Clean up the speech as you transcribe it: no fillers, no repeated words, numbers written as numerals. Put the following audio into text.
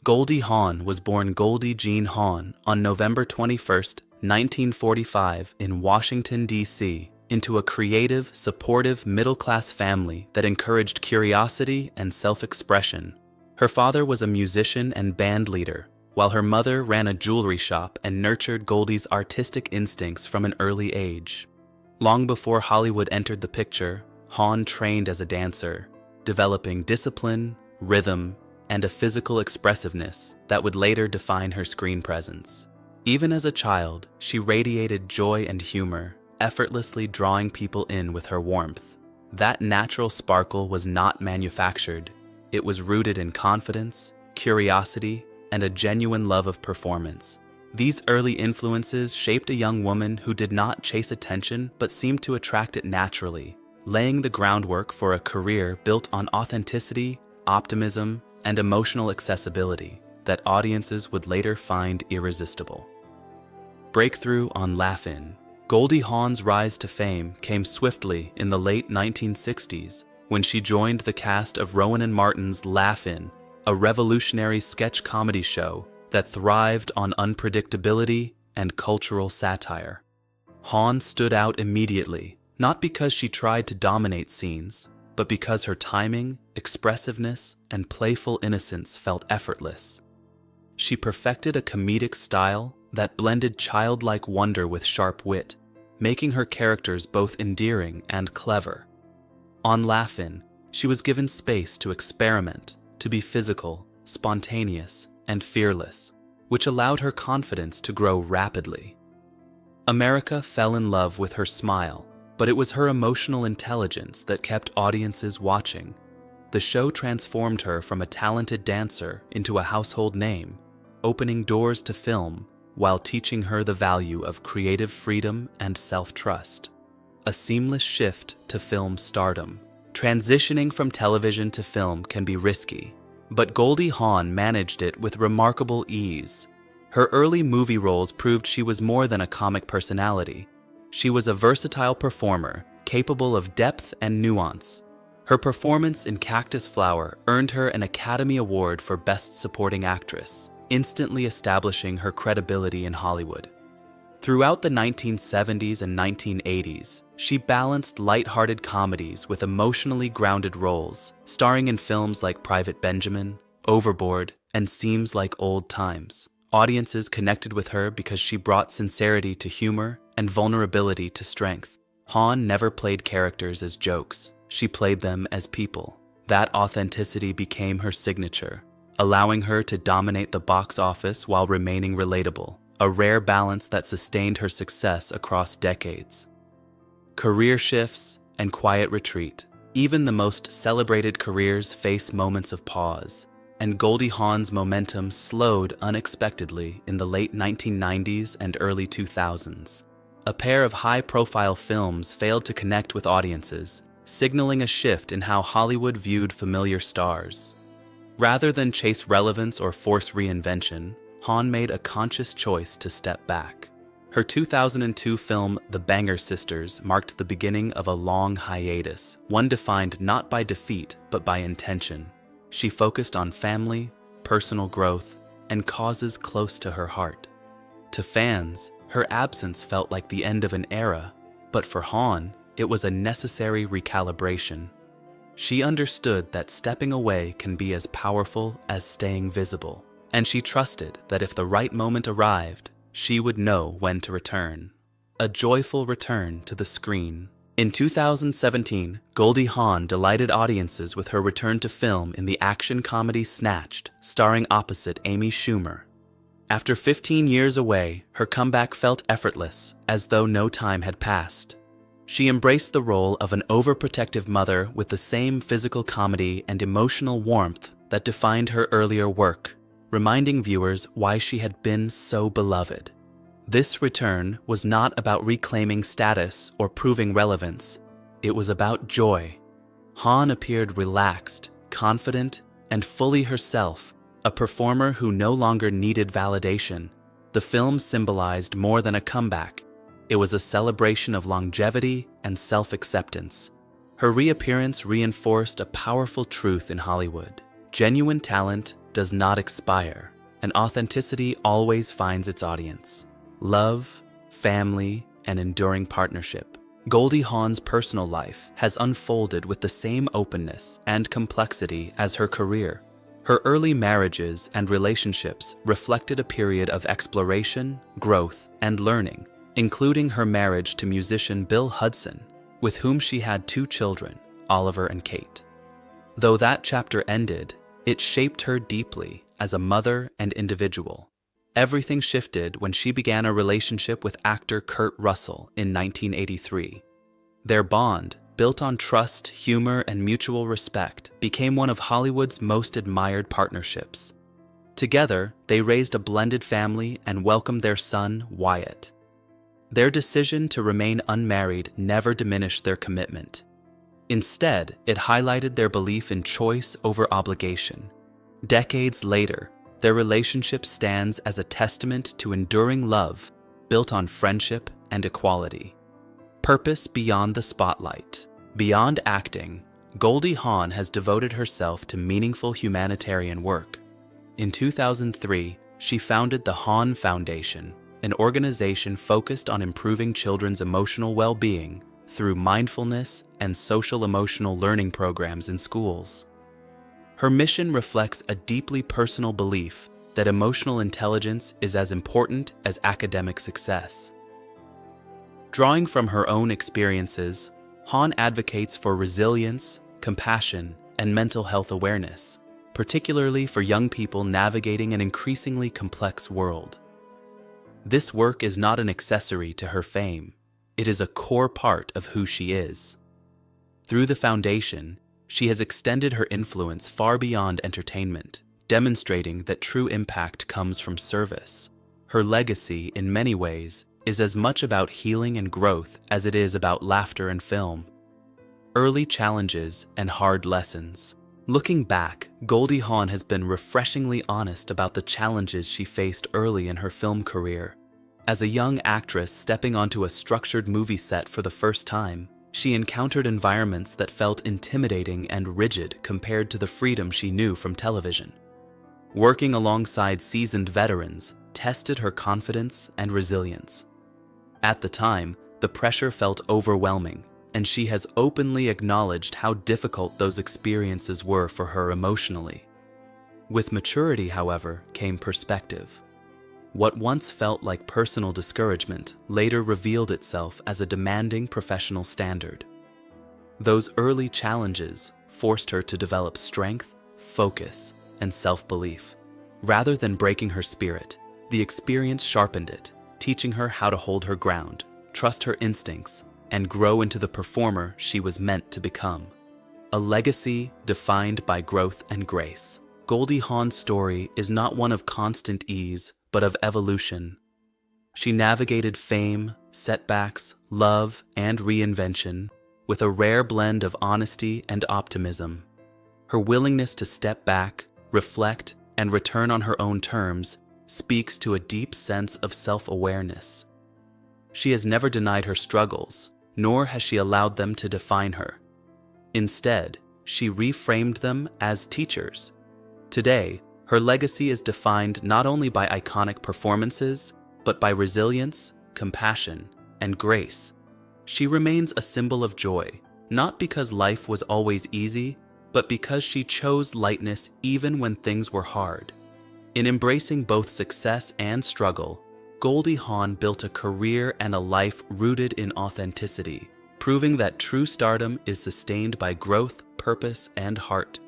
Goldie Hawn was born Goldie Jean Hawn on November 21, 1945 in Washington, D.C., into a creative, supportive, middle-class family that encouraged curiosity and self-expression. Her father was a musician and band leader, while her mother ran a jewelry shop and nurtured Goldie's artistic instincts from an early age. Long before Hollywood entered the picture, Hawn trained as a dancer, developing discipline, rhythm, and a physical expressiveness that would later define her screen presence. Even as a child, she radiated joy and humor, effortlessly drawing people in with her warmth. That natural sparkle was not manufactured. It was rooted in confidence, curiosity, and a genuine love of performance. These early influences shaped a young woman who did not chase attention but seemed to attract it naturally, laying the groundwork for a career built on authenticity, optimism, and emotional accessibility that audiences would later find irresistible. Breakthrough on Laugh-In. Goldie Hawn's rise to fame came swiftly in the late 1960s when she joined the cast of Rowan and Martin's Laugh-In, a revolutionary sketch comedy show that thrived on unpredictability and cultural satire. Hawn stood out immediately, not because she tried to dominate scenes, but because her timing, expressiveness, and playful innocence felt effortless. She perfected a comedic style that blended childlike wonder with sharp wit, making her characters both endearing and clever. On Laugh-In, she was given space to experiment, to be physical, spontaneous, and fearless, which allowed her confidence to grow rapidly. America fell in love with her smile, but it was her emotional intelligence that kept audiences watching. The show transformed her from a talented dancer into a household name, opening doors to film while teaching her the value of creative freedom and self-trust. A seamless shift to film stardom. Transitioning from television to film can be risky, but Goldie Hawn managed it with remarkable ease. Her early movie roles proved she was more than a comic personality. She was a versatile performer, capable of depth and nuance. Her performance in Cactus Flower earned her an Academy Award for Best Supporting Actress, instantly establishing her credibility in Hollywood. Throughout the 1970s and 1980s, she balanced light-hearted comedies with emotionally grounded roles, starring in films like Private Benjamin, Overboard, and Seems Like Old Times. Audiences connected with her because she brought sincerity to humor and vulnerability to strength. Hawn never played characters as jokes. She played them as people. That authenticity became her signature, allowing her to dominate the box office while remaining relatable, a rare balance that sustained her success across decades. Career shifts and quiet retreat. Even the most celebrated careers face moments of pause, and Goldie Hawn's momentum slowed unexpectedly in the late 1990s and early 2000s. A pair of high-profile films failed to connect with audiences, signaling a shift in how Hollywood viewed familiar stars. Rather than chase relevance or force reinvention, Hawn made a conscious choice to step back. Her 2002 film The Banger Sisters marked the beginning of a long hiatus, one defined not by defeat but by intention. She focused on family, personal growth, and causes close to her heart. To fans, her absence felt like the end of an era, but for Hawn, it was a necessary recalibration. She understood that stepping away can be as powerful as staying visible, and she trusted that if the right moment arrived, she would know when to return. A joyful return to the screen. In 2017, Goldie Hawn delighted audiences with her return to film in the action comedy Snatched, starring opposite Amy Schumer. After 15 years away, her comeback felt effortless, as though no time had passed. She embraced the role of an overprotective mother with the same physical comedy and emotional warmth that defined her earlier work, reminding viewers why she had been so beloved. This return was not about reclaiming status or proving relevance. It was about joy. Hawn appeared relaxed, confident, and fully herself, a performer who no longer needed validation. The film symbolized more than a comeback. It was a celebration of longevity and self-acceptance. Her reappearance reinforced a powerful truth in Hollywood. Genuine talent does not expire, and authenticity always finds its audience. Love, family, and enduring partnership. Goldie Hawn's personal life has unfolded with the same openness and complexity as her career. Her early marriages and relationships reflected a period of exploration, growth, and learning, including her marriage to musician Bill Hudson, with whom she had 2 children, Oliver and Kate. Though that chapter ended, it shaped her deeply as a mother and individual. Everything shifted when she began a relationship with actor Kurt Russell in 1983. Their bond, built on trust, humor, and mutual respect, became one of Hollywood's most admired partnerships. Together, they raised a blended family and welcomed their son, Wyatt. Their decision to remain unmarried never diminished their commitment. Instead, it highlighted their belief in choice over obligation. Decades later, their relationship stands as a testament to enduring love built on friendship and equality. Purpose beyond the spotlight. Beyond acting, Goldie Hawn has devoted herself to meaningful humanitarian work. In 2003, she founded the Hawn Foundation, an organization focused on improving children's emotional well-being through mindfulness and social-emotional learning programs in schools. Her mission reflects a deeply personal belief that emotional intelligence is as important as academic success. Drawing from her own experiences, Hawn advocates for resilience, compassion, and mental health awareness, particularly for young people navigating an increasingly complex world. This work is not an accessory to her fame. It is a core part of who she is. Through the foundation, she has extended her influence far beyond entertainment, demonstrating that true impact comes from service. Her legacy, in many ways, is as much about healing and growth as it is about laughter and film. Early challenges and hard lessons. Looking back, Goldie Hawn has been refreshingly honest about the challenges she faced early in her film career. As a young actress stepping onto a structured movie set for the first time, she encountered environments that felt intimidating and rigid compared to the freedom she knew from television. Working alongside seasoned veterans tested her confidence and resilience. At the time, the pressure felt overwhelming, and she has openly acknowledged how difficult those experiences were for her emotionally. With maturity, however, came perspective. What once felt like personal discouragement later revealed itself as a demanding professional standard. Those early challenges forced her to develop strength, focus, and self-belief. Rather than breaking her spirit, the experience sharpened it, teaching her how to hold her ground, trust her instincts, and grow into the performer she was meant to become. A legacy defined by growth and grace. Goldie Hawn's story is not one of constant ease, but of evolution. She navigated fame, setbacks, love, and reinvention with a rare blend of honesty and optimism. Her willingness to step back, reflect, and return on her own terms speaks to a deep sense of self-awareness. She has never denied her struggles, nor has she allowed them to define her. Instead, she reframed them as teachers. Today, her legacy is defined not only by iconic performances, but by resilience, compassion, and grace. She remains a symbol of joy, not because life was always easy, but because she chose lightness even when things were hard. In embracing both success and struggle, Goldie Hawn built a career and a life rooted in authenticity, proving that true stardom is sustained by growth, purpose, and heart.